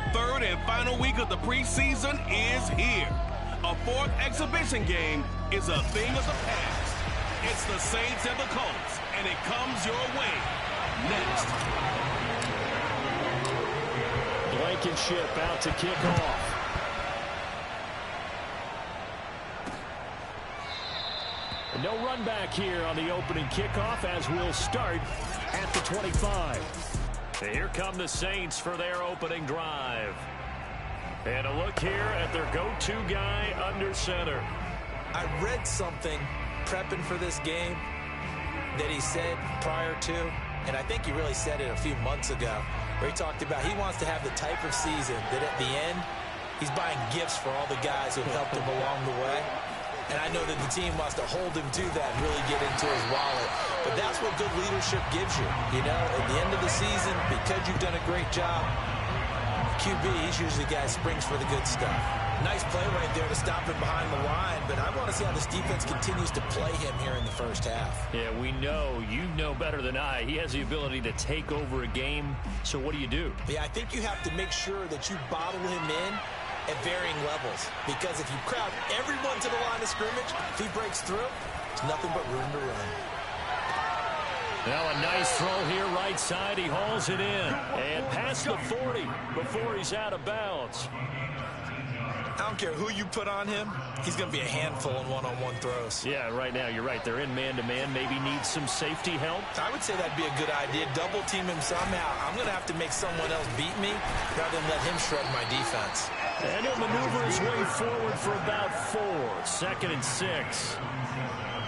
The third and final week of the preseason is here. A fourth exhibition game is a thing of the past. It's the Saints and the Colts, and it comes your way next. Blankenship out to kick off. No run back here on the opening kickoff as we'll start at the 25. Here come the Saints for their opening drive. And a look here at their go-to guy under center. I read something prepping for this game that he said prior to, and I think he really said it a few months ago, where he talked about he wants to have the type of season that at the end, he's buying gifts for all the guys who have helped him along the way. And I know that the team wants to hold him to that and really get into his wallet. But that's what good leadership gives you. You know, at the end of the season, because you've done a great job, QB, he's usually the guy who springs for the good stuff. Nice play right there to stop him behind the line. But I want to see how this defense continues to play him here in the first half. Yeah, we know. You know better than I. He has the ability to take over a game. So what do you do? Yeah, I think you have to make sure that you bottle him in at varying levels, because if you crowd everyone to the line of scrimmage, if he breaks through, there's nothing but room to run. Now a nice throw here right side. He hauls it in and past the 40 before he's out of bounds. I don't care who you put on him, he's going to be a handful in one-on-one throws. Yeah, right now you're right. They're in man-to-man. Maybe needs some safety help. I would say that'd be a good idea. Double team him somehow. I'm going to have to make someone else beat me rather than let him shred my defense. And he'll maneuver his way forward for about 4. 2nd and 6.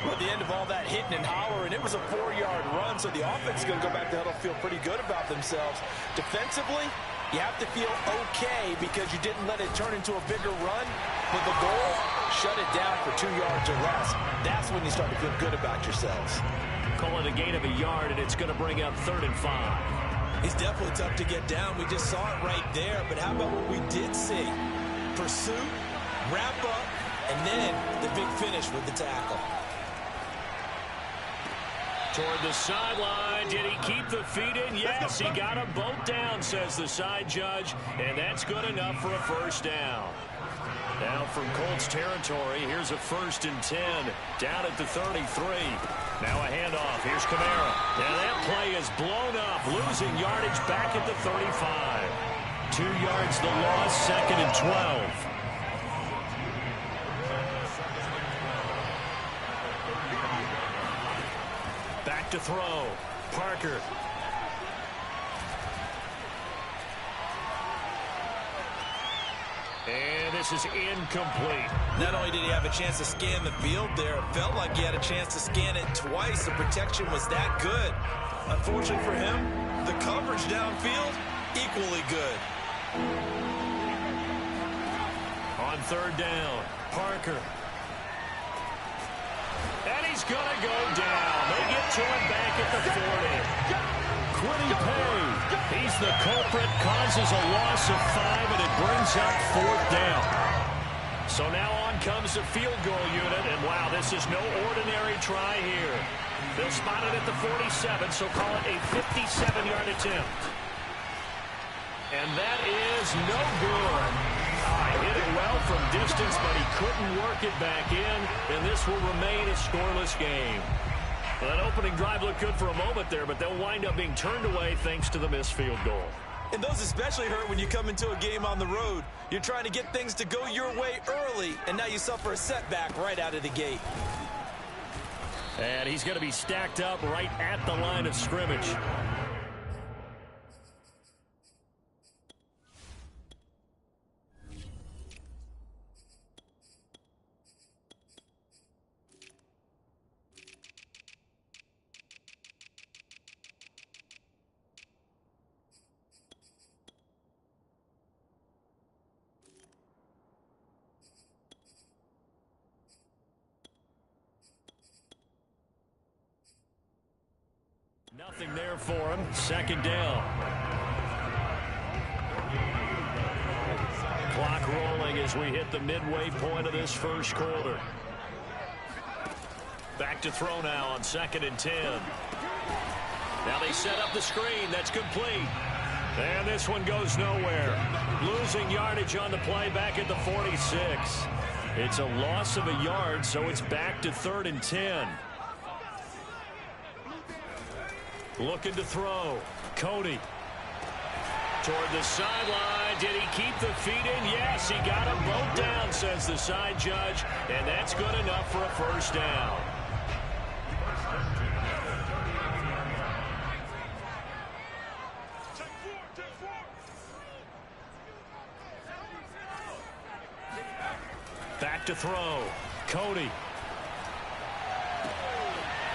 Well, at the end of all that hitting and hollering, it was a 4-yard run, so the offense is going to go back to huddle, feel pretty good about themselves. Defensively, you have to feel okay because you didn't let it turn into a bigger run. With the goal, shut it down for 2 yards or less. That's when you start to feel good about yourselves. Call it a gain of a yard, and it's going to bring up 3rd and 5. He's definitely tough to get down. We just saw it right there. But how about what we did see? Pursuit, wrap up, and then the big finish with the tackle. Toward the sideline. Did he keep the feet in? Yes, he got them both down, says the side judge. And that's good enough for a first down. Now from Colts territory, here's a 1st and 10. Down at the 33. Now a handoff. Here's Kamara. And that play is blown up. Losing yardage back at the 35. 2 yards the loss. 2nd and 12. Back to throw. Parker. And this is incomplete. Not only did he have a chance to scan the field there, it felt like he had a chance to scan it twice. The protection was that good. Unfortunately for him, the coverage downfield, equally good. On 3rd down, Parker. And he's going to go down. They get to him back at the 40. Quiddy Pay. He's the culprit, causes a loss of 5, and it brings up 4th down. So now on comes the field goal unit, and wow, this is no ordinary try here. They'll spot it at the 47, so call it a 57-yard attempt. And that is no good. Hit it well from distance, but he couldn't work it back in, and this will remain a scoreless game. Well, that opening drive looked good for a moment there, but they'll wind up being turned away thanks to the missed field goal. And those especially hurt when you come into a game on the road. You're trying to get things to go your way early, and now you suffer a setback right out of the gate. And he's going to be stacked up right at the line of scrimmage. Nothing there for him. 2nd down. Clock rolling as we hit the midway point of this first quarter. Back to throw now on 2nd and 10. Now they set up the screen. That's complete. And this one goes nowhere. Losing yardage on the play back at the 46. It's a loss of a yard, so it's back to 3rd and 10. Looking to throw. Cody. Toward the sideline. Did he keep the feet in? Yes, he got them both down, says the side judge. And that's good enough for a first down. Back to throw. Cody.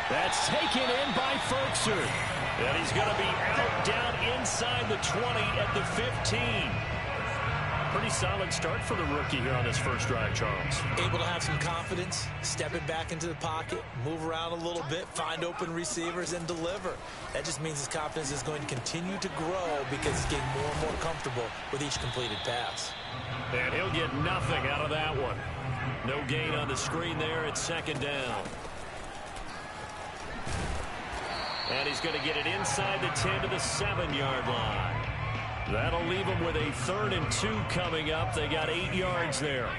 That's taken in by Ferkser. And he's going to be out down inside the 20 at the 15. Pretty solid start for the rookie here on his first drive, Charles. Able to have some confidence, stepping back into the pocket, move around a little bit, find open receivers, and deliver. That just means his confidence is going to continue to grow because he's getting more and more comfortable with each completed pass. And he'll get nothing out of that one. No gain on the screen there at 2nd down. And he's going to get it inside the 10 to the 7-yard line. That'll leave him with a 3rd and 2 coming up. They got 8 yards there.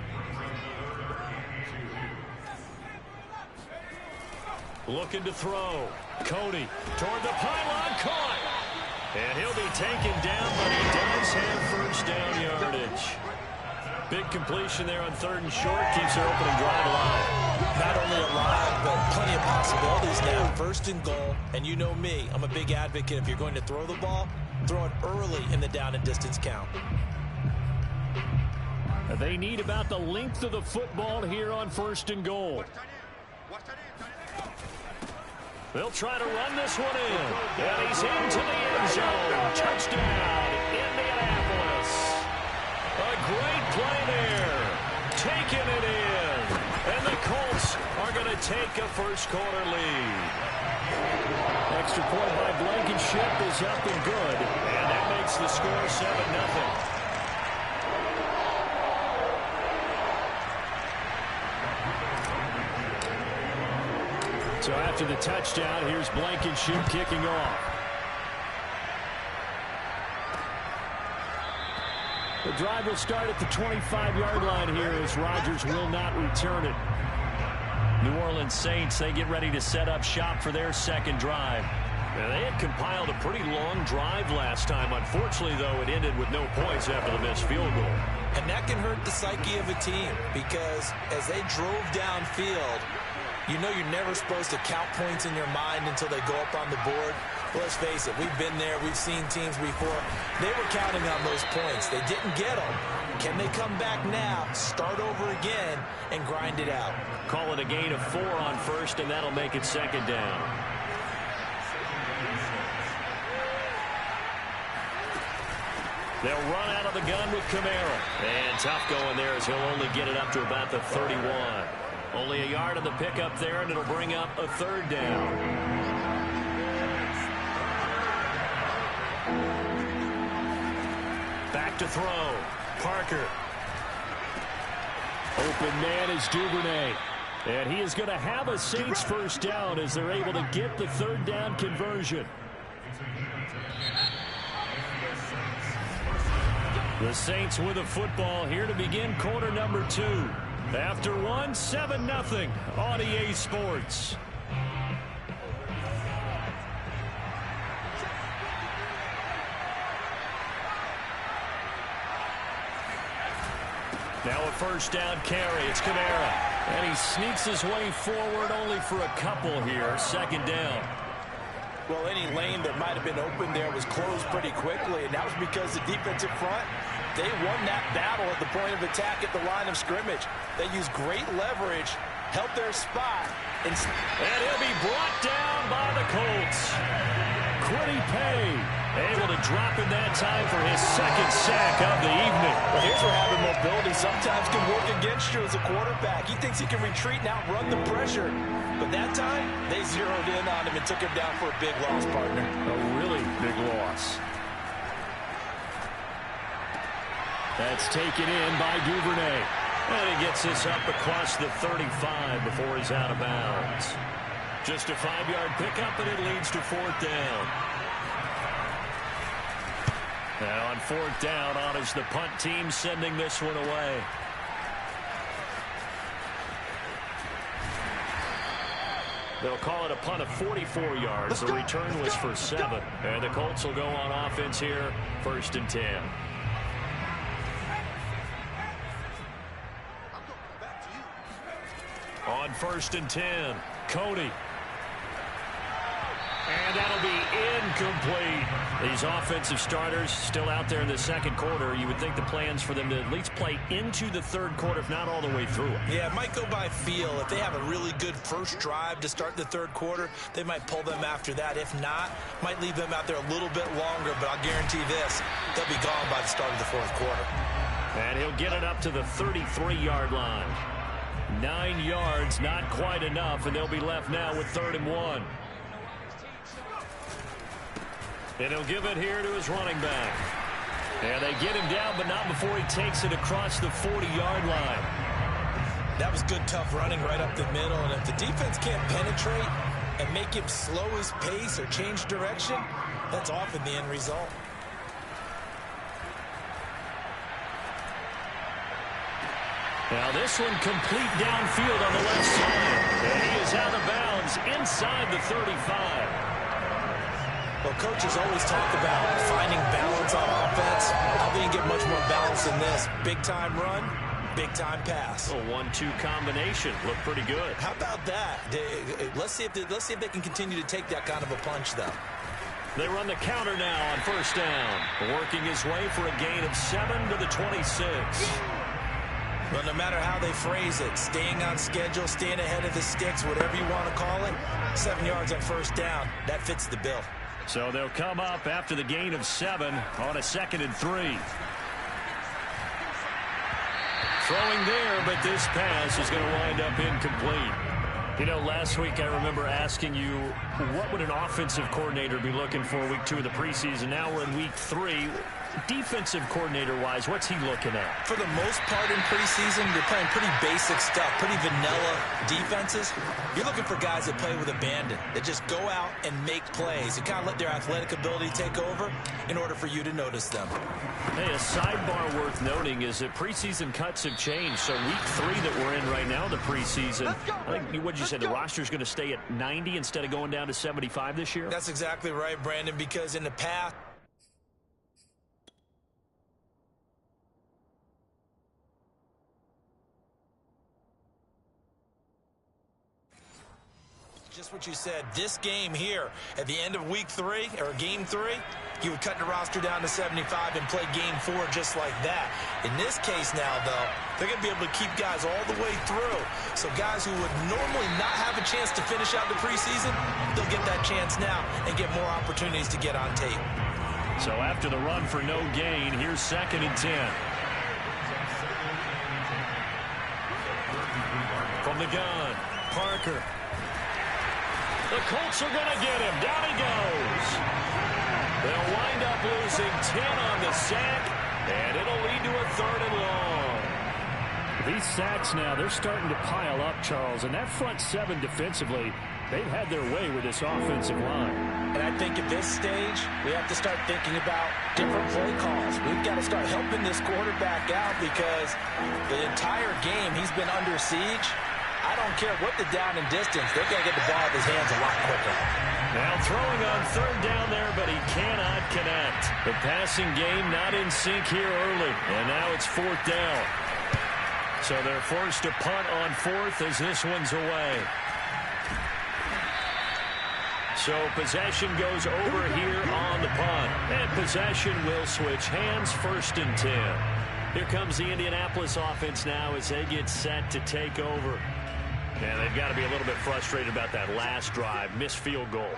Looking to throw. Cody toward the pylon, caught. And he'll be taken down, but he does have first down yardage. Big completion there on 3rd and short. Keeps their opening drive alive. Not only alive, but plenty of possibilities now. 1st and goal. And you know me, I'm a big advocate. If you're going to throw the ball, throw it early in the down and distance count. They need about the length of the football here on 1st and goal. They'll try to run this one in. And he's into the end zone. Touchdown, Indianapolis. A great play there. Taking it in. And the Colts are going to take a first-quarter lead. Extra point by Blankenship is up and good. And that makes the score 7-0. So after the touchdown, here's Blankenship kicking off. The drive will start at the 25-yard line here as Rodgers will not return it. New Orleans Saints, they get ready to set up shop for their 2nd drive. Now, they had compiled a pretty long drive last time. Unfortunately, though, it ended with no points after the missed field goal. And that can hurt the psyche of a team because as they drove downfield, you know you're never supposed to count points in your mind until they go up on the board. Well, let's face it, we've been there, we've seen teams before. They were counting on those points. They didn't get them. Can they come back now, start over again, and grind it out? Call it a gain of 4 on 1st, and that'll make it 2nd down. They'll run out of the gun with Kamara. And tough going there as he'll only get it up to about the 31. Only a yard on the pickup there, and it'll bring up a 3rd down. Back to throw. Parker. Open man is Duvernay. And he is going to have a Saints first down as they're able to get the 3rd down conversion. The Saints with a football here to begin quarter number 2. After 1, 7-0 on EA Sports. Now a first down carry. It's Kamara. And he sneaks his way forward only for a couple here. 2nd down. Well, any lane that might have been open there was closed pretty quickly, and that was because the defensive front, they won that battle at the point of attack at the line of scrimmage. They used great leverage, held their spot. And he'll be brought down by the Colts. Quiddy Pay able to drop in that time for his 2nd sack of the evening. Well, here's where having mobility sometimes can work against you as a quarterback. He thinks he can retreat and outrun the pressure. But that time, they zeroed in on him and took him down for a big loss, partner. A really big loss. That's taken in by Duvernay. And he gets this up across the 35 before he's out of bounds. Just a 5-yard pickup, and it leads to 4th down. And on fourth down, on is the punt team sending this one away. They'll call it a punt of 44 yards. The return was for 7. And the Colts will go on offense here, 1st and 10. On 1st and 10, Cody. And that'll be incomplete. These offensive starters still out there in the second quarter. You would think the plans for them to at least play into the third quarter, if not all the way through it. Yeah, it might go by feel. If they have a really good first drive to start the third quarter, they might pull them after that. If not, might leave them out there a little bit longer, but I'll guarantee this, they'll be gone by the start of the fourth quarter. And he'll get it up to the 33-yard line. 9 yards, not quite enough, and they'll be left now with 3rd and 1. And he'll give it here to his running back. And they get him down, but not before he takes it across the 40-yard line. That was good, tough running right up the middle. And if the defense can't penetrate and make him slow his pace or change direction, that's often the end result. Now this one complete downfield on the left side. And he is out of bounds inside the 35. Well, coaches always talk about finding balance on offense. I think you get much more balance than this. Big-time run, big-time pass. A 1-2 combination. Looked pretty good. How about that? Let's see if they can continue to take that kind of a punch, though. They run the counter now on 1st down. Working his way for a gain of 7 to the 26. Well, no matter how they phrase it, staying on schedule, staying ahead of the sticks, whatever you want to call it, 7 yards on 1st down, that fits the bill. So they'll come up after the gain of 7 on a 2nd and 3. Throwing there, but this pass is going to wind up incomplete. You know, last week I remember asking you, what would an offensive coordinator be looking for week 2 of the preseason? Now we're in week 3. Defensive coordinator-wise, what's he looking at? For the most part in preseason, they're playing pretty basic stuff, pretty vanilla defenses. You're looking for guys that play with abandon, that just go out and make plays and kind of let their athletic ability take over in order for you to notice them. Hey, a sidebar worth noting is that preseason cuts have changed. So week 3 that we're in right now, the preseason, I think, what did you say, the roster's going to stay at 90 instead of going down to 75 this year? That's exactly right, Brandon, because in the past, just what you said, this game here at the end of week 3 or game 3, you would cut the roster down to 75 and play game 4 just like that. In this case now, though, they're going to be able to keep guys all the way through. So guys who would normally not have a chance to finish out the preseason, they'll get that chance now and get more opportunities to get on tape. So after the run for no gain, here's 2nd and 10. From the gun, Parker. The Colts are going to get him. Down he goes. They'll wind up losing 10 on the sack, and it'll lead to a 3rd and long. These sacks now, they're starting to pile up, Charles, and that front 7 defensively, they've had their way with this offensive line. And I think at this stage, we have to start thinking about different play calls. We've got to start helping this quarterback out because the entire game he's been under siege. I don't care what the down and distance. They're going to get the ball out of his hands a lot quicker. Now throwing on 3rd down there, but he cannot connect. The passing game not in sync here early. And now it's 4th down. So they're forced to punt on 4th as this one's away. So possession goes over here on the punt. And possession will switch hands, 1st and 10. Here comes the Indianapolis offense now as they get set to take over. And they've got to be a little bit frustrated about that last drive, missed field goal.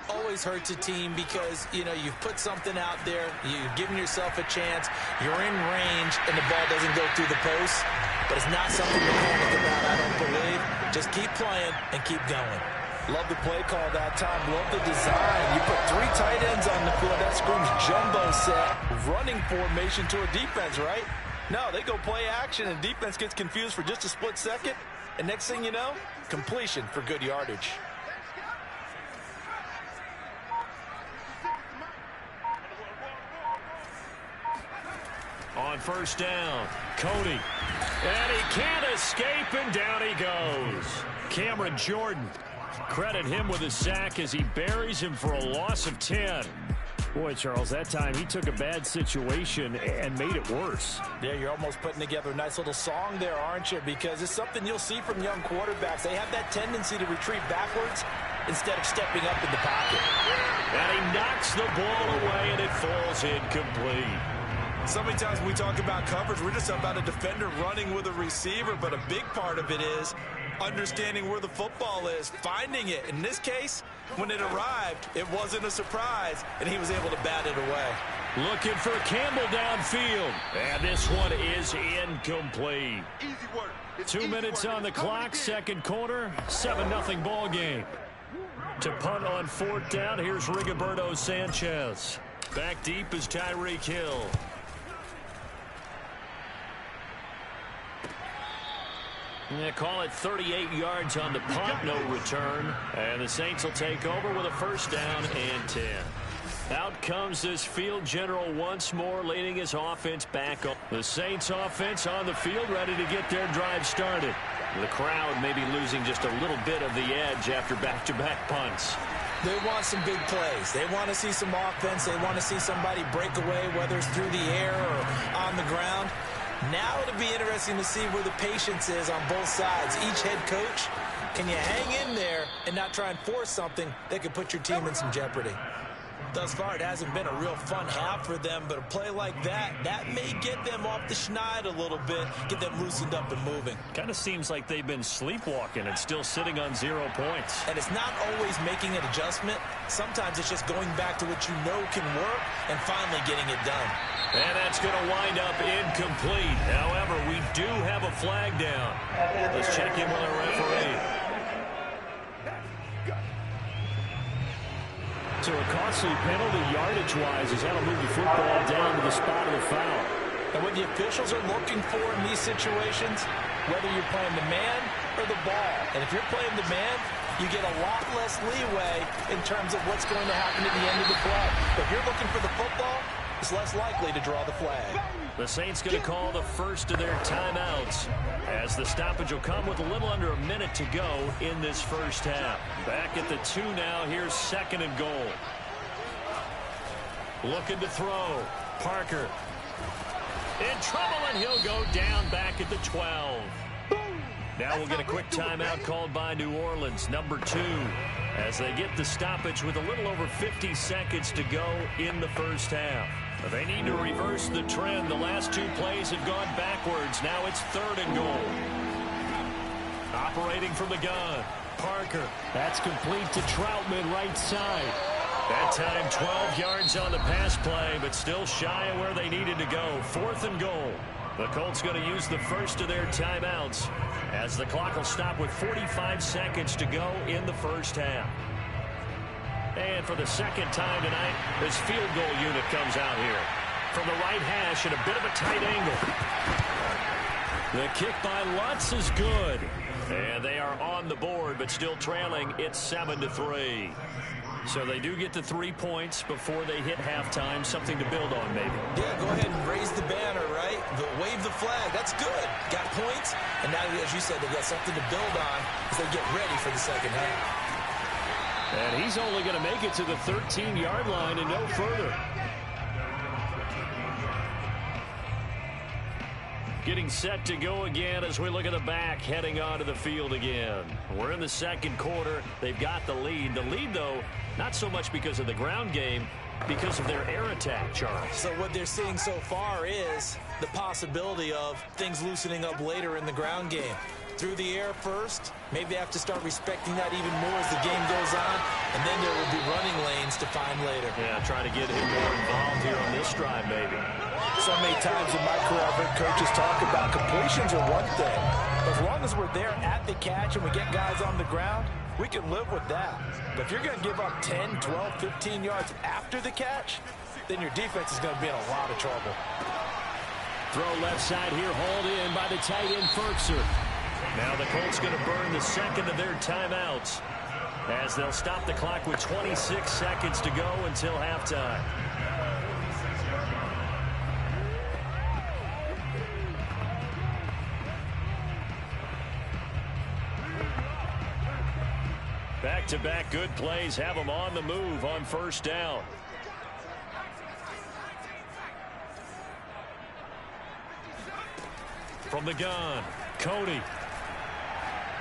Always hurts a team because, you know, you've put something out there, you've given yourself a chance, you're in range, and the ball doesn't go through the post. But it's not something to panic about, I don't believe. Just keep playing and keep going. Love the play call that time. Love the design. You put 3 tight ends on the field. That screams jumbo set. Running formation to a defense, right? No, they go play action, and defense gets confused for just a split second. And next thing you know, completion for good yardage. on first down. Cody. And he can't escape, and down he goes. Cameron Jordan. Credit him with a sack as he buries him for a loss of 10. Boy, Charles, that time he took a bad situation and made it worse. Yeah, you're almost putting together a nice little song there, aren't you? Because it's something you'll see from young quarterbacks. They have that tendency to retreat backwards instead of stepping up in the pocket. And he knocks the ball away, and it falls incomplete. So many times when we talk about coverage, we're just about a defender running with a receiver, but a big part of it is understanding where the football is, finding it. In this case, when it arrived, it wasn't a surprise, and he was able to bat it away. Looking for Campbell downfield, and this one is incomplete. Easy work. 2 minutes on the clock, second quarter, 7-0 ball game. To punt on fourth down, here's Rigoberto Sanchez. Back deep is Tyreek Hill. They call it 38 yards on the punt, no return. And the Saints will take over with a first down and 10. Out comes this field general once more, leading his offense back up. The Saints offense on the field, ready to get their drive started. The crowd may be losing just a little bit of the edge after back-to-back punts. They want some big plays. They want to see some offense. They want to see somebody break away, whether it's through the air or on the ground. Now it'll be interesting to see where the patience is on both sides. Each head coach, can you hang in there and not try and force something that could put your team in some jeopardy? Thus far, it hasn't been a real fun half for them, but a play like that may get them off the schneid a little bit, get them loosened up and moving. Kind of seems like they've been sleepwalking and still sitting on 0 points. And it's not always making an adjustment. Sometimes it's just going back to what you know can work and finally getting it done. And that's going to wind up incomplete. However, we do have a flag down. Let's check in with our referee. So a costly penalty yardage-wise as that'll move the football down to the spot of the foul. And what the officials are looking for in these situations, whether you're playing the man or the ball, and if you're playing the man, you get a lot less leeway in terms of what's going to happen at the end of the play. But if you're looking for the football, it's less likely to draw the flag. The Saints going to call the first of their timeouts as the stoppage will come with a little under a minute to go in this first half. Back at the 2 now. Here's second and goal. Looking to throw. Parker. In trouble, and he'll go down back at the 12. Now we'll get a quick timeout called by New Orleans, number 2, as they get the stoppage with a little over 50 seconds to go in the first half. They need to reverse the trend. The last 2 plays have gone backwards. Now it's third and goal. Operating from the gun, Parker. That's complete to Troutman, right side. That time 12 yards on the pass play, but still shy of where they needed to go. Fourth and goal. The Colts going to use the first of their timeouts as the clock will stop with 45 seconds to go in the first half. And for the second time tonight, this field goal unit comes out here. From the right hash at a bit of a tight angle. The kick by Lutz is good. And they are on the board, but still trailing. It's 7-3. So they do get the 3 points before they hit halftime. Something to build on, maybe. Yeah, go ahead and raise the banner, right? Wave the flag. That's good. Got points. And now, as you said, they've got something to build on as they get ready for the second half. And he's only going to make it to the 13-yard line and no further. Getting set to go again as we look at the back, heading onto the field again. We're in the second quarter. They've got the lead. The lead, though, not so much because of the ground game, because of their air attack, Charles. So what they're seeing so far is the possibility of things loosening up later in the ground game. Through the air first, maybe they have to start respecting that even more as the game goes on, and then there will be running lanes to find later. Yeah, try to get him more involved here on this drive, maybe. So many times in my career, I've heard coaches talk about completions are one thing. But as long as we're there at the catch and we get guys on the ground, we can live with that. But if you're going to give up 10, 12, 15 yards after the catch, then your defense is going to be in a lot of trouble. Throw left side here, hauled in by the tight end, Ferkser. Now the Colts going to burn the second of their timeouts as they'll stop the clock with 26 seconds to go until halftime. back-to-back good plays have them on the move on first down. From the gun, Cody.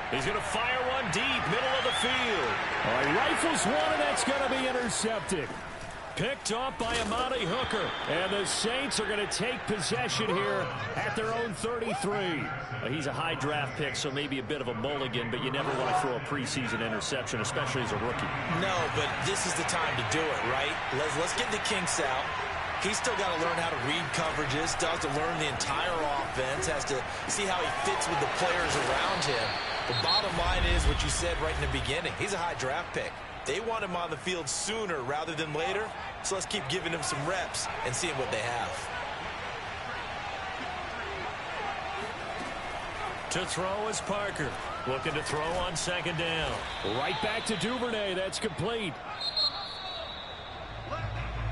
He's going to fire one deep, middle of the field. All right, rifles one, and that's going to be intercepted. Picked off by Amani Hooker. And the Saints are going to take possession here at their own 33. He's a high draft pick, so maybe a bit of a mulligan, but you never want to throw a preseason interception, especially as a rookie. No, but this is the time to do it, right? Let's get the kinks out. He's still got to learn how to read coverages, still has to learn the entire offense, has to see how he fits with the players around him. The bottom line is what you said right in the beginning. He's a high draft pick. They want him on the field sooner rather than later, so let's keep giving him some reps and seeing what they have. To throw is Parker. Looking to throw on second down. Right back to Duvernay. That's complete.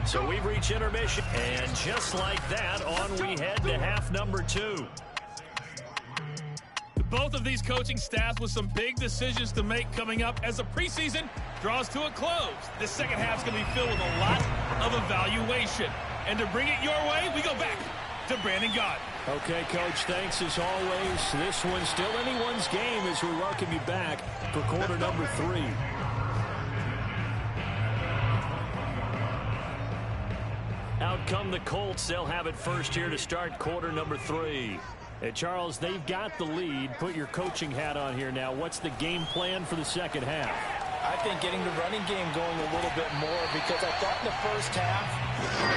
So we've reached intermission. And just like that, on we head to half number 2. Both of these coaching staffs with some big decisions to make coming up as the preseason draws to a close. The second half is going to be filled with a lot of evaluation. And to bring it your way, we go back to Brandon Gott. Okay, Coach, thanks as always. This one's still anyone's game as we welcome you back for quarter number 3. Out come the Colts. They'll have it first here to start quarter number 3. Hey, Charles, they've got the lead. Put your coaching hat on here now. What's the game plan for the second half? I think getting the running game going a little bit more, because I thought in the first half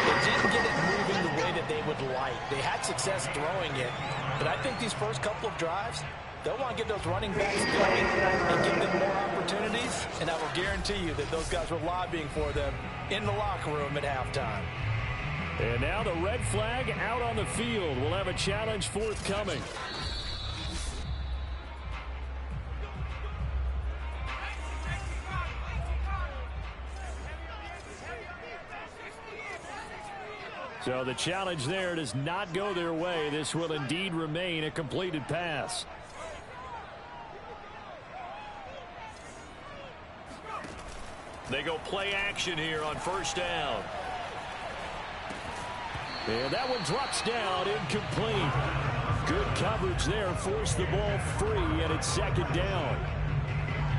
they didn't get it moving the way that they would like. They had success throwing it, but I think these first couple of drives, they'll want to get those running backs going and give them more opportunities, and I will guarantee you that those guys were lobbying for them in the locker room at halftime. And now the red flag out on the field. We'll have a challenge forthcoming. So the challenge there does not go their way. This will indeed remain a completed pass. They go play action here on first down. And that one drops down, incomplete. Good coverage there, forced the ball free, and it's second down.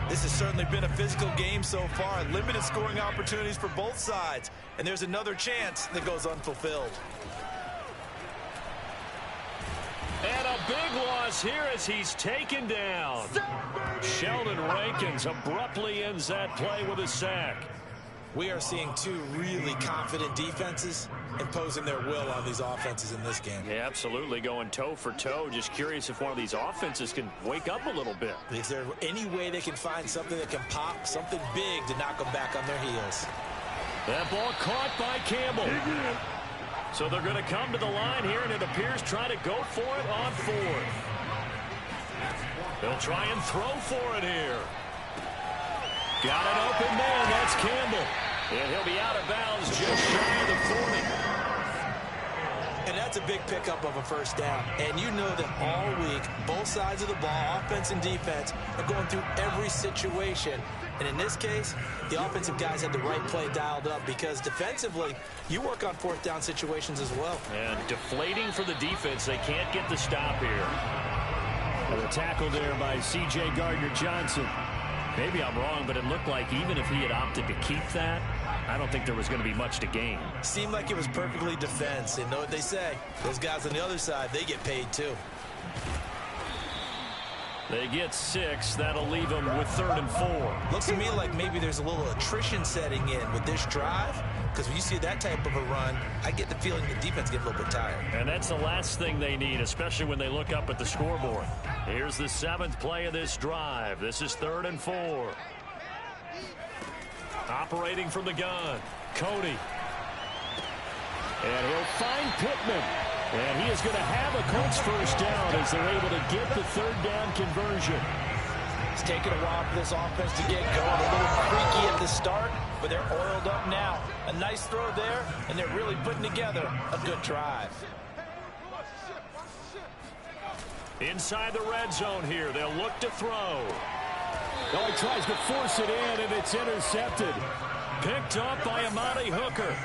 This has certainly been a physical game so far. Limited scoring opportunities for both sides. And there's another chance that goes unfulfilled. And a big loss here as he's taken down. Sheldon Rankins abruptly ends that play with a sack. We are seeing two really confident defenses imposing their will on these offenses in this game. Yeah, absolutely, going toe for toe. Just curious if one of these offenses can wake up a little bit. Is there any way they can find something that can pop, something big to knock them back on their heels? That ball caught by Campbell. So they're going to come to the line here, and it appears try to go for it on fourth. They'll try and throw for it here. Got an open man. That's Campbell. And he'll be out of bounds just shy of the 40. And that's a big pickup of a first down. And you know that all week, both sides of the ball, offense and defense, are going through every situation. And in this case, the offensive guys had the right play dialed up, because defensively, you work on fourth down situations as well. And deflating for the defense. They can't get the stop here. And a tackle there by C.J. Gardner-Johnson. Maybe I'm wrong, but it looked like even if he had opted to keep that, I don't think there was going to be much to gain. Seemed like it was perfectly defense. And know what they say? Those guys on the other side, they get paid too. They get 6. That'll leave them with 3rd and 4. Looks to me like maybe there's a little attrition setting in with this drive, because when you see that type of a run, I get the feeling the defense gets a little bit tired. And that's the last thing they need, especially when they look up at the scoreboard. Here's the 7th play of this drive. This is 3rd and 4. Operating from the gun, Cody. And he'll find Pittman. And he is going to have a Colts first down as they're able to get the 3rd down conversion. It's taken a while for this offense to get going. A little creaky at the start, but they're oiled up now. A nice throw there, and they're really putting together a good drive. Inside the red zone here, they'll look to throw. Oh, he tries to force it in, and it's intercepted. Picked up by Amani Hooker.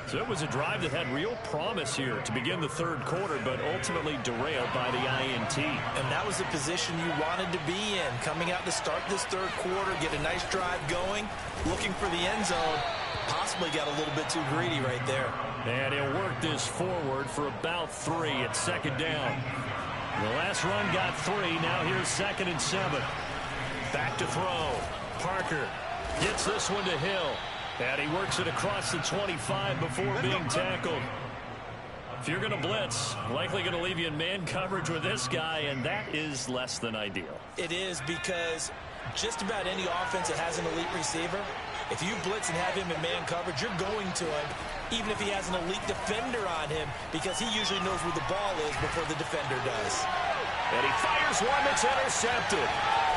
So it was a drive that had real promise here to begin the third quarter, but ultimately derailed by the INT. And that was the position you wanted to be in. Coming out to start this third quarter, get a nice drive going, looking for the end zone. Possibly got a little bit too greedy right there. And he'll work this forward for about 3 at second down. The last run got 3. Now here's 2nd and 7. Back to throw. Parker gets this one to Hill. And he works it across the 25 before being tackled. If you're going to blitz, likely going to leave you in man coverage with this guy, and that is less than ideal. It is, because just about any offense that has an elite receiver, if you blitz and have him in man coverage, you're going to him, even if he has an elite defender on him, because he usually knows where the ball is before the defender does. And he fires one that's intercepted.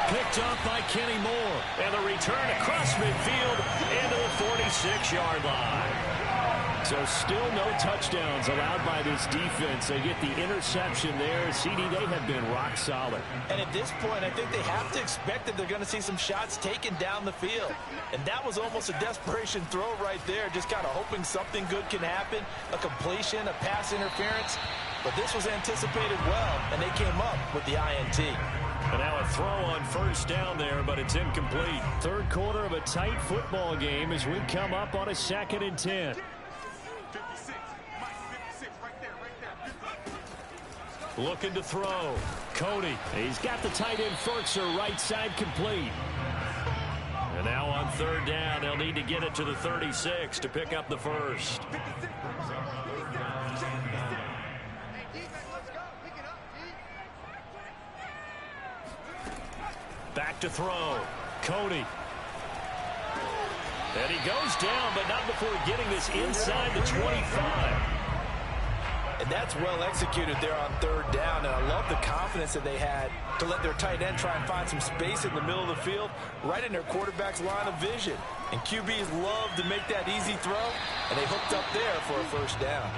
Picked up by Kenny Moore. And the return across midfield into the 46-yard line. So still no touchdowns allowed by this defense. They get the interception there. CD, they have been rock solid. And at this point, I think they have to expect that they're going to see some shots taken down the field. And that was almost a desperation throw right there, just kind of hoping something good can happen, a completion, a pass interference. But this was anticipated well, and they came up with the INT. And now a throw on first down there, but it's incomplete. Third quarter of a tight football game as we come up on a 2nd and 10. Looking to throw. Cody. He's got the tight end Ferkser right side complete. And now on 3rd down, they'll need to get it to the 36 to pick up the first. Back to throw. Cody. And he goes down, but not before getting this inside the 25. And that's well executed there on 3rd down. And I love the confidence that they had to let their tight end try and find some space in the middle of the field, right in their quarterback's line of vision. And QBs love to make that easy throw, and they hooked up there for a first down.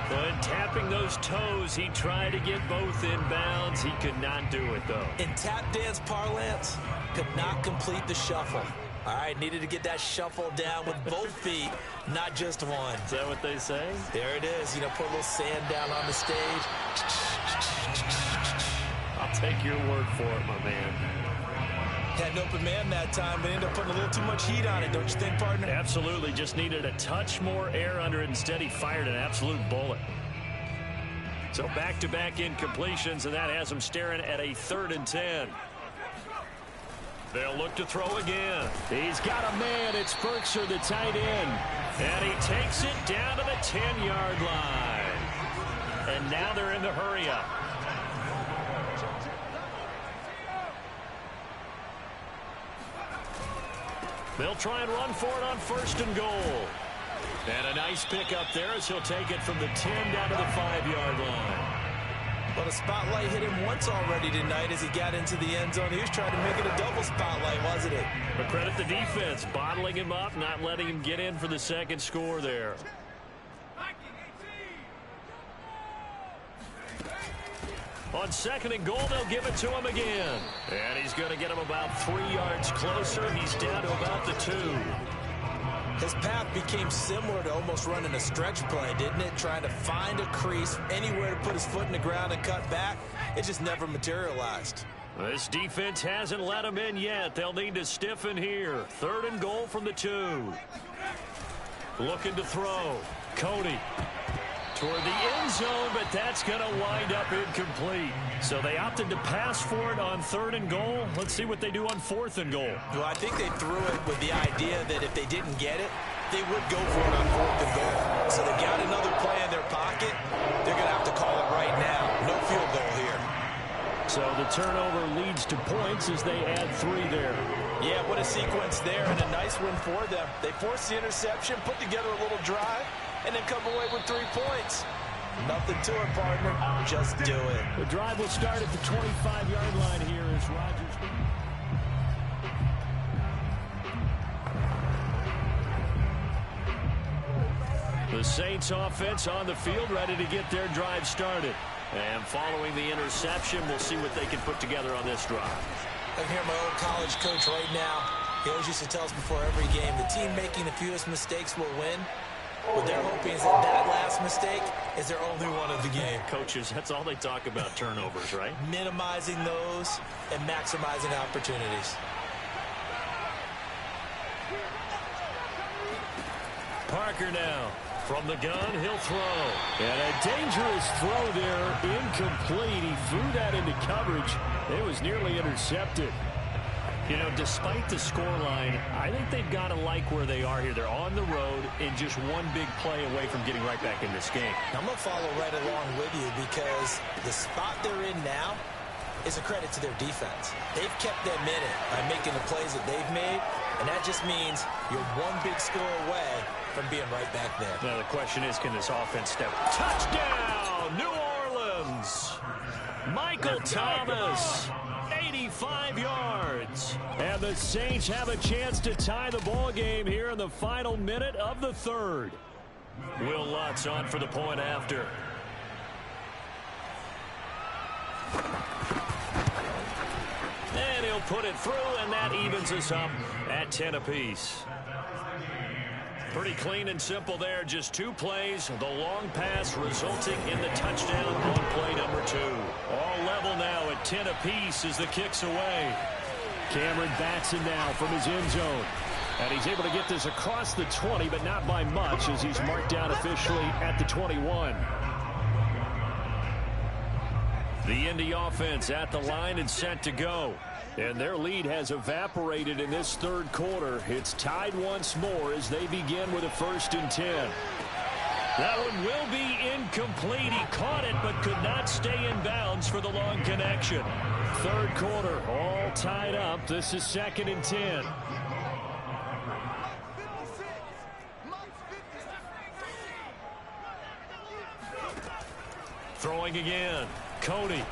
But tapping those toes, he tried to get both inbounds. He could not do it, though. In tap dance parlance, could not complete the shuffle. All right, needed to get that shuffle down with both feet, not just one. Is that what they say? There it is. You know, put a little sand down on the stage. I'll take your word for it, my man. Had an open man that time, but ended up putting a little too much heat on it, don't you think, partner? Absolutely. Just needed a touch more air under it. Instead, he fired an absolute bullet. So back-to-back incompletions, and that has him staring at a 3rd and 10. They'll look to throw again. He's got a man. It's Ferkser, the tight end. And he takes it down to the 10-yard line. And now they're in the hurry-up. They'll try and run for it on 1st and goal. And a nice pickup there as he'll take it from the 10 down to the 5-yard line. Well, the spotlight hit him once already tonight as he got into the end zone. He was trying to make it a double spotlight, wasn't it? But credit the defense, bottling him up, not letting him get in for the 2nd score there. On 2nd and goal, they'll give it to him again. And he's going to get him about 3 yards closer. He's down to about the 2. His path became similar to almost running a stretch play, didn't it? Trying to find a crease, anywhere to put his foot in the ground and cut back. It just never materialized. This defense hasn't let him in yet. They'll need to stiffen here. 3rd and goal from the 2. Looking to throw. Cody. Toward the end zone, but that's going to wind up incomplete. So they opted to pass for it on 3rd and goal. Let's see what they do on 4th and goal. Well, I think they threw it with the idea that if they didn't get it, they would go for it on 4th and goal. So they've got another play in their pocket. They're going to have to call it right now. No field goal here. So the turnover leads to points as they add 3 there. Yeah, what a sequence there, and a nice one for them. They forced the interception, put together a little drive, and then come away with 3 points. Nothing to it, partner. Just do it. The drive will start at the 25-yard line here as Rodgers. The Saints offense on the field, ready to get their drive started. And following the interception, we'll see what they can put together on this drive. I can hear my old college coach right now. He always used to tell us before every game, the team making the fewest mistakes will win. What they're hoping is that that last mistake is their only one of the game. Coaches, that's all they talk about, turnovers, right? Minimizing those and maximizing opportunities. Parker now. From the gun, he'll throw. And a dangerous throw there. Incomplete. He threw that into coverage. It was nearly intercepted. You know, despite the scoreline, I think they've got to like where they are here. They're on the road and just one big play away from getting right back in this game. I'm going to follow right along with you because the spot they're in now is a credit to their defense. They've kept them in it by making the plays that they've made, and that just means you're one big score away from being right back there. Now the question is, can this offense step? Touchdown, New Orleans! Michael Thomas, 85 yards. And the Saints have a chance to tie the ball game here in the final minute of the third. Will Lutz on for the point after. And he'll put it through, and that evens us up at 10 apiece. Pretty clean and simple there. Just two plays. The long pass resulting in the touchdown on play number 2. All level now at 10 apiece as the kick's away. Cameron Batson now from his end zone. And he's able to get this across the 20, but not by much as he's marked down officially at the 21. The Indy offense at the line and set to go. And their lead has evaporated in this third quarter. It's tied once more as they begin with a 1st and 10. That one will be incomplete. He caught it but could not stay in bounds for the long connection. Third quarter, all tied up. This is 2nd and 10. Throwing again. Cody.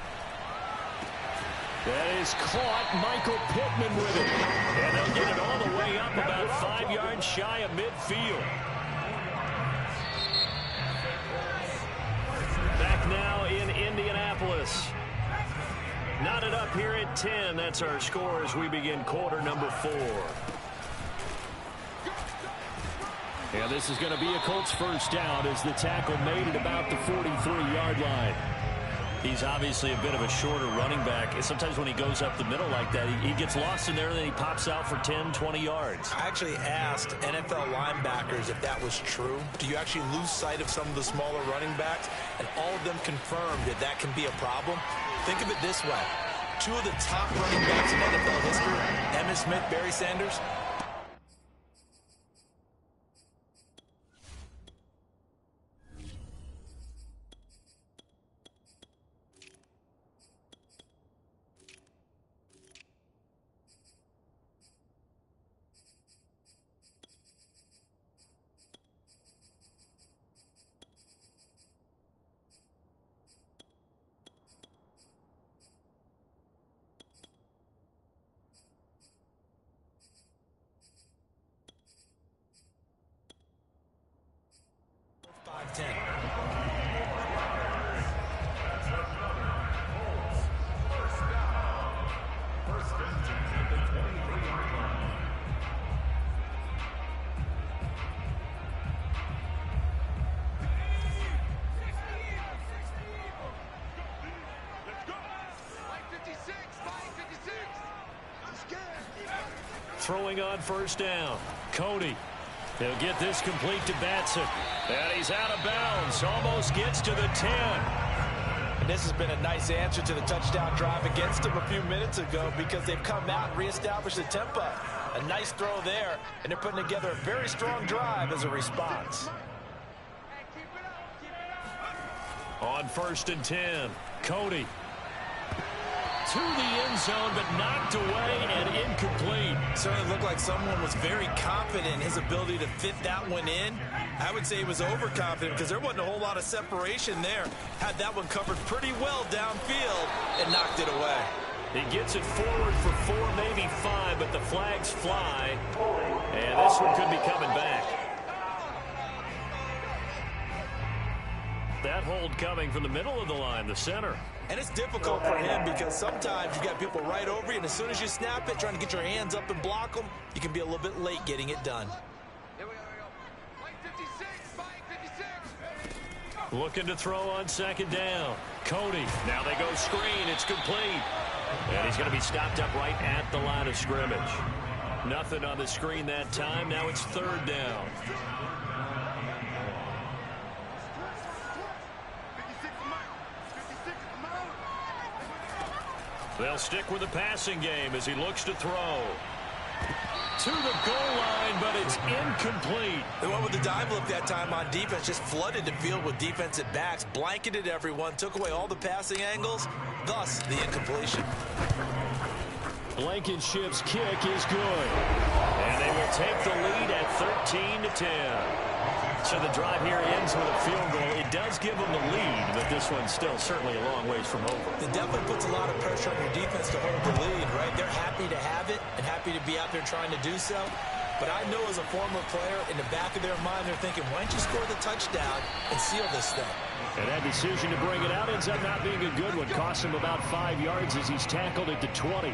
That is caught. Michael Pittman with it. And they'll get it all the way up about 5 yards shy of midfield. Back now in Indianapolis. Knotted up here at 10. That's our score as we begin quarter number 4. And this is going to be a Colts first down as the tackle made at about the 43-yard line. He's obviously a bit of a shorter running back. Sometimes when he goes up the middle like that, he gets lost in there and then he pops out for 10, 20 yards. I actually asked NFL linebackers if that was true. Do you actually lose sight of some of the smaller running backs? And all of them confirmed that that can be a problem. Think of it this way. 2 of the top running backs in NFL history, Emmitt Smith, Barry Sanders, Throwing on first down. Cody. He'll get this complete to Batson. And he's out of bounds. Almost gets to the 10. And this has been a nice answer to the touchdown drive against them a few minutes ago because they've come out and reestablished the tempo. A nice throw there, and they're putting together a very strong drive as a response. On 1st and 10, Cody. To the end zone, but knocked away and incomplete. certainly looked like someone was very confident in his ability to fit that one in. I would say he was overconfident because there wasn't a whole lot of separation there. Had that one covered pretty well downfield and knocked it away. He gets it forward for 4, maybe 5, but the flags fly. And this one could be coming back. That hold coming from the middle of the line, the center. And it's difficult for him because sometimes you got people right over you, and as soon as you snap it, trying to get your hands up and block them, you can be a little bit late getting it done. Looking to throw on second down. Cody. Now they go screen. It's complete. And he's going to be stopped up right at the line of scrimmage. Nothing on the screen that time. Now it's third down. They'll stick with the passing game as he looks to throw. To the goal line, but it's incomplete. They went with the dive look that time on defense, just flooded the field with defensive backs, blanketed everyone, took away all the passing angles, thus the incompletion. Blankenship's kick is good. And they will take the lead at 13-10. So the drive here ends with a field goal. It does give them the lead, but this one's still certainly a long ways from over. It definitely puts a lot of pressure on your defense to hold the lead, right? They're happy to have it and happy to be out there trying to do so. But I know as a former player, in the back of their mind, they're thinking, why don't you score the touchdown and seal this thing? And that decision to bring it out ends up not being a good one. Costs him about 5 yards as he's tackled at the 20.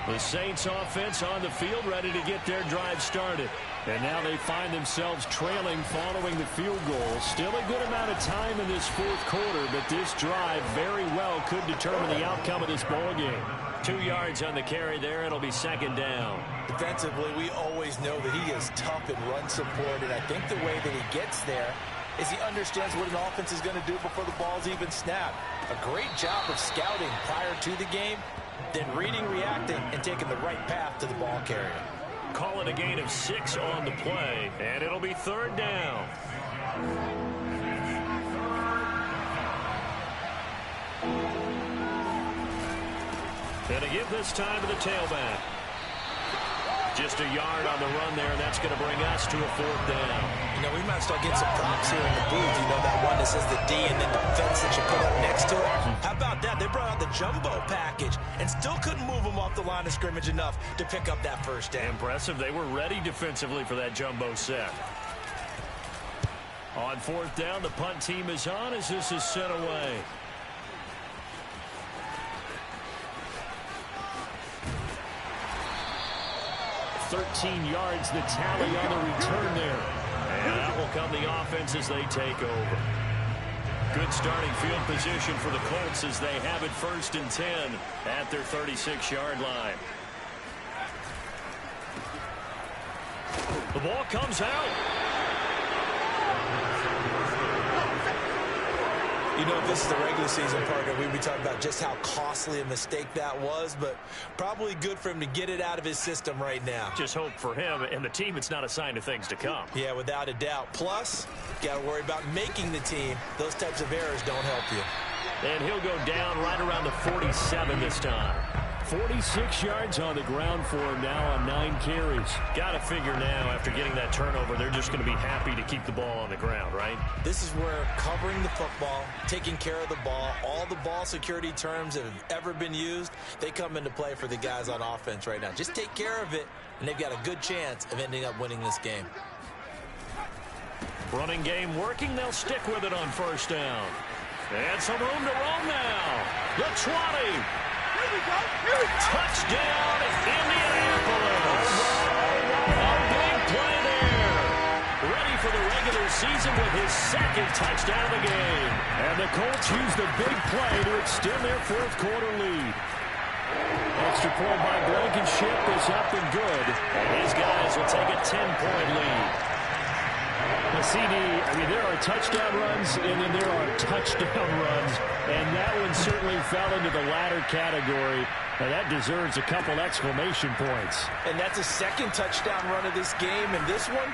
The Saints offense on the field ready to get their drive started. And now they find themselves trailing following the field goal. Still a good amount of time in this fourth quarter, but this drive very well could determine the outcome of this ball game. 2 yards on the carry there. It'll be second down. Defensively, we always know that he is tough in run support, and I think the way that he gets there is he understands what an offense is going to do before the ball's even snapped. A great job of scouting prior to the game, then reading, reacting, and taking the right path to the ball carrier. Call it a gain of 6 on the play, and it'll be third down. And to give this time to the tailback. Just a yard on the run there, and that's going to bring us to a fourth down. You know, we might start getting some props here in the booth. You know, that one that says the D and then the fence that you put up next to it. How about that? They brought out the jumbo package and still couldn't move them off the line of scrimmage enough to pick up that first down. Impressive. They were ready defensively for that jumbo set. On fourth down, the punt team is on as this is sent away. $13 yards, the tally on the return there. And that will come the offense as they take over. Good starting field position for the Colts as they have it 1st and 10 at their 36-yard line. The ball comes out. You know, if this is the regular season partner, we'd be talking about just how costly a mistake that was, but probably good for him to get it out of his system right now. Just hope for him and the team it's not a sign of things to come. Yeah, without a doubt. Plus, got to worry about making the team. Those types of errors don't help you. And he'll go down right around the 47 this time. 46 yards on the ground for him now on 9 carries. Got to figure now after getting that turnover, they're just going to be happy to keep the ball on the ground, right? This is where covering the football, taking care of the ball, all the ball security terms that have ever been used, they come into play for the guys on offense right now. Just take care of it, and they've got a good chance of ending up winning this game. Running game working. They'll stick with it on first down. And some room to roam now. The 20. Touchdown, Indianapolis. A big play there. Ready for the regular season with his 2nd touchdown of the game. And the Colts use the big play to extend their fourth quarter lead. Extra point by Blankenship is up and good. And these guys will take a 10-point lead. The CD, I mean, there are touchdown runs, and then there are touchdown runs, and that one certainly fell into the latter category, and that deserves a couple exclamation points. And that's a 2nd touchdown run of this game, and this one,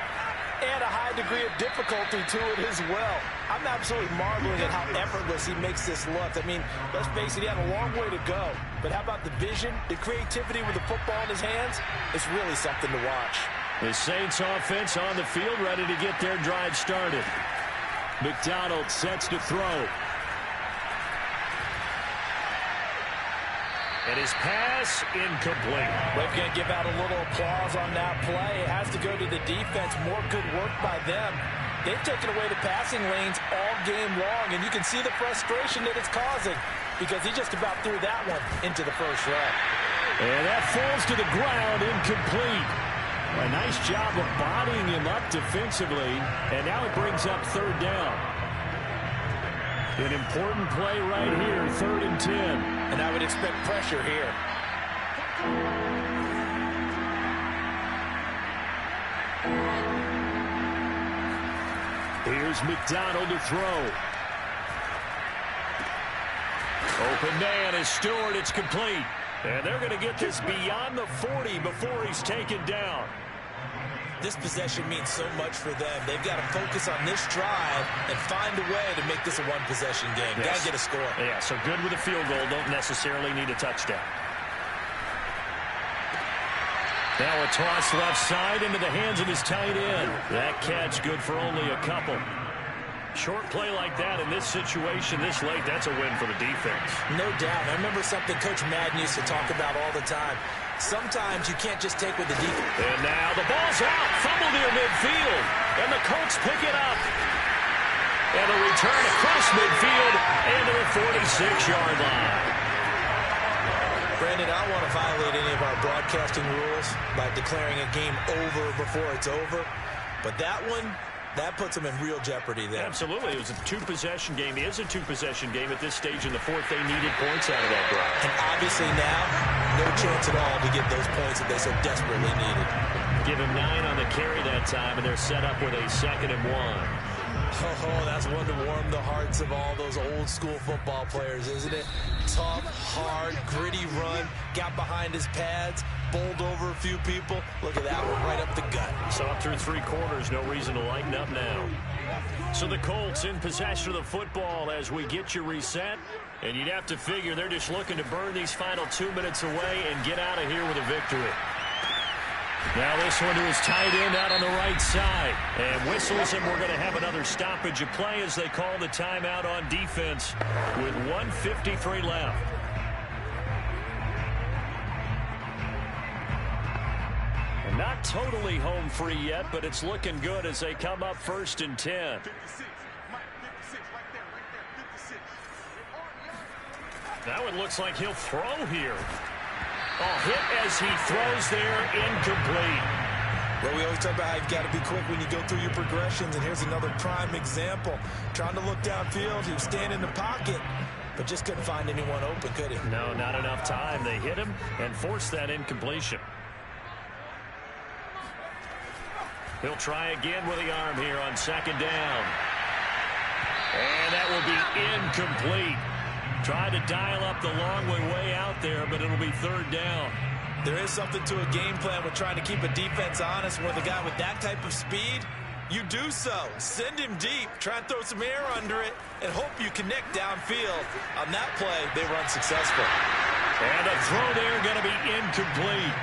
add a high degree of difficulty to it as well. I'm absolutely marveling at how effortless he makes this look. I mean, let's face it, he had a long way to go, but how about the vision, the creativity with the football in his hands? It's really something to watch. The Saints offense on the field ready to get their drive started. McDonald sets to throw. And his pass incomplete. We're going to give out a little applause on that play. It has to go to the defense. More good work by them. They've taken away the passing lanes all game long, and you can see the frustration that it's causing. because he just about threw that one into the first row. And that falls to the ground, incomplete. A nice job of bodying him up defensively, and now it brings up third down. An important play right here, 3rd and 10. And I would expect pressure here. Here's McDonald to throw. Open man is Stewart. It's complete. And they're going to get this beyond the 40 before he's taken down. This possession means so much for them. They've got to focus on this drive and find a way to make this a one-possession game. Yes. Got to get a score. Yeah, so good with a field goal. Don't necessarily need a touchdown. Now a toss left side into the hands of his tight end. That catch good for only a couple. Short play like that in this situation this late, that's a win for the defense. No doubt. I remember something Coach Madden used to talk about all the time. Sometimes you can't just take with the defense. And now the ball's out. Fumble near midfield. And the Colts pick it up. And a return across midfield and to the 46-yard line. Brandon, I don't want to violate any of our broadcasting rules by declaring a game over before it's over. But that one, that puts them in real jeopardy there. Absolutely. It was a two-possession game. It is a two-possession game at this stage in the fourth. They needed points out of that drive. And obviously now, no chance at all to get those points that they so desperately needed. Give him 9 on the carry that time, and they're set up with a 2nd and 1. Oh, that's one to warm the hearts of all those old-school football players, isn't it? Tough, hard, gritty run, got behind his pads, bowled over a few people. Look at that one, right up the gut. Saw it through 3 quarters, no reason to lighten up now. So the Colts in possession of the football as we get you reset. And you'd have to figure they're just looking to burn these final 2 minutes away and get out of here with a victory. Now this one to his tight end out on the right side. And whistles, and we're going to have another stoppage of play as they call the timeout on defense with 1:53 left. And not totally home free yet, but it's looking good as they come up 1st and 10. Now it looks like he'll throw here. Hit as he throws there, incomplete. Well, we always talk about how you've got to be quick when you go through your progressions, and here's another prime example. Trying to look downfield, he was standing in the pocket, but just couldn't find anyone open, could he? No, not enough time. They hit him and forced that incompletion. He'll try again with the arm here on 2nd down. And that will be incomplete. Tried to dial up the long way out there, but it'll be 3rd down. There is something to a game plan with trying to keep a defense honest with a guy with that type of speed. You do so. Send him deep. Try and throw some air under it and hope you connect downfield. On that play, they were unsuccessful. And a throw there going to be incomplete.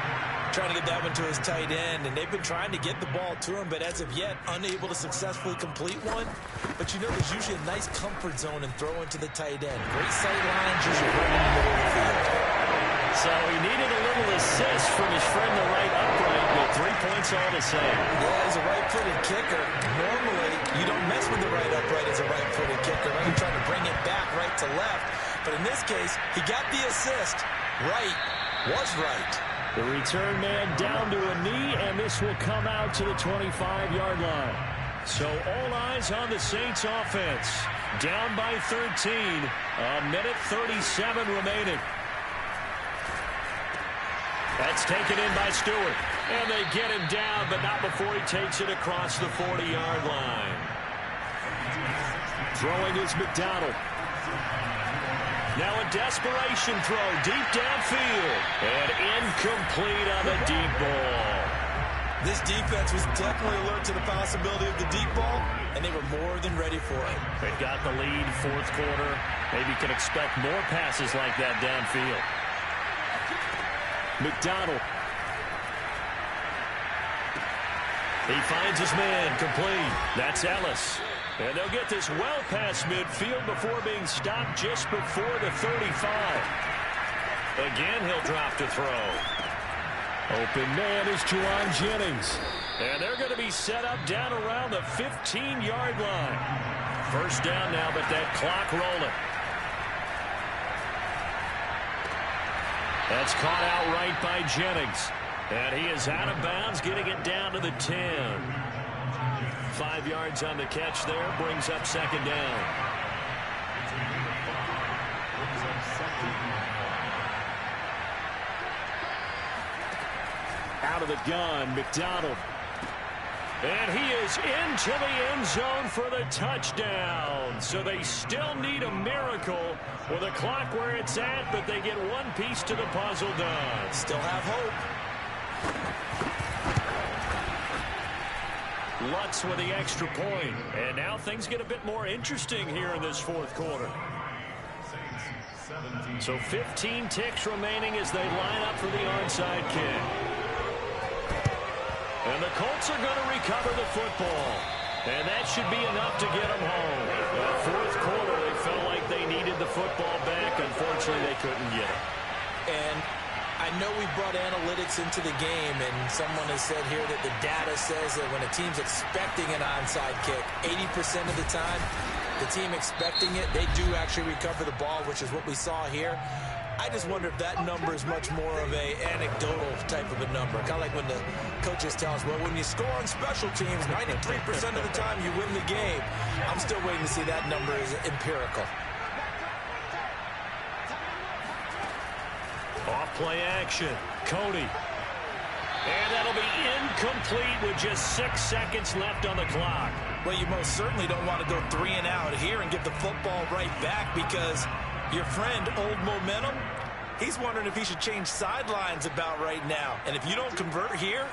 Trying to get that one to his tight end, and they've been trying to get the ball to him, but as of yet, unable to successfully complete one. But you know, there's usually a nice comfort zone and throw into the tight end. Great sight lines, usually right in the middle of the field. So he needed a little assist from his friend, the right upright, but 3 points all the same. Yeah, he's a right-footed kicker. Normally, you don't mess with the right upright as a right-footed kicker. Now you're trying to bring it back right to left. But in this case, he got the assist. Right was right. The return man down to a knee, and this will come out to the 25-yard line. So all eyes on the Saints offense. Down by 13. A minute 37 remaining. That's taken in by Stewart. And they get him down, but not before he takes it across the 40-yard line. Throwing is McDonald. Now a desperation throw deep downfield. And incomplete on the deep ball. This defense was definitely alert to the possibility of the deep ball, and they were more than ready for it. They've got the lead, 4th quarter. Maybe can expect more passes like that downfield. McDonald. He finds his man, complete. That's Ellis. And they'll get this well past midfield before being stopped just before the 35. Again, he'll drop to throw. Open man is Juwan Jennings. And they're going to be set up down around the 15-yard line. 1st down now, but that clock rolling. That's caught out right by Jennings. And he is out of bounds, getting it down to the 10. 5 yards on the catch there, brings up second down. Out of the gun, McDonald. And he is into the end zone for the touchdown. So they still need a miracle with a clock where it's at, but they get one piece to the puzzle done. Still have hope. Lutz with the extra point. And now things get a bit more interesting here in this fourth quarter. So 15 ticks remaining as they line up for the onside kick. And the Colts are going to recover the football. And that should be enough to get them home. That fourth quarter, they felt like they needed the football back. Unfortunately, they couldn't get it. And I know we brought analytics into the game, and someone has said here that the data says that when a team's expecting an onside kick, 80% of the time, the team expecting it, they do actually recover the ball, which is what we saw here. I just wonder if that number is much more of a anecdotal type of a number. Kind of like when the coaches tell us, well, when you score on special teams, 93% of the time you win the game. I'm still waiting to see that number is empirical. Off play action. Cody. And that'll be incomplete with just 6 seconds left on the clock. Well, you most certainly don't want to go 3 and out here and get the football right back, because your friend, Old Momentum, he's wondering if he should change sidelines about right now. And if you don't convert here,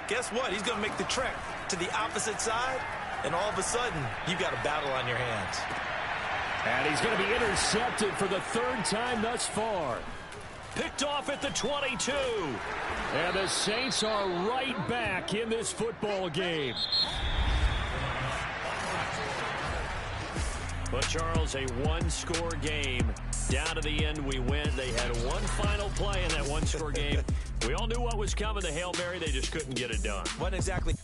guess what? He's going to make the trek to the opposite side, and all of a sudden, you've got a battle on your hands. And he's going to be intercepted for the 3rd time thus far. Picked off at the 22. And the Saints are right back in this football game. But, Charles, a one-score game. Down to the end, we win. They had one final play in that one-score game. We all knew what was coming, the Hail Mary. They just couldn't get it done. Wasn't exactly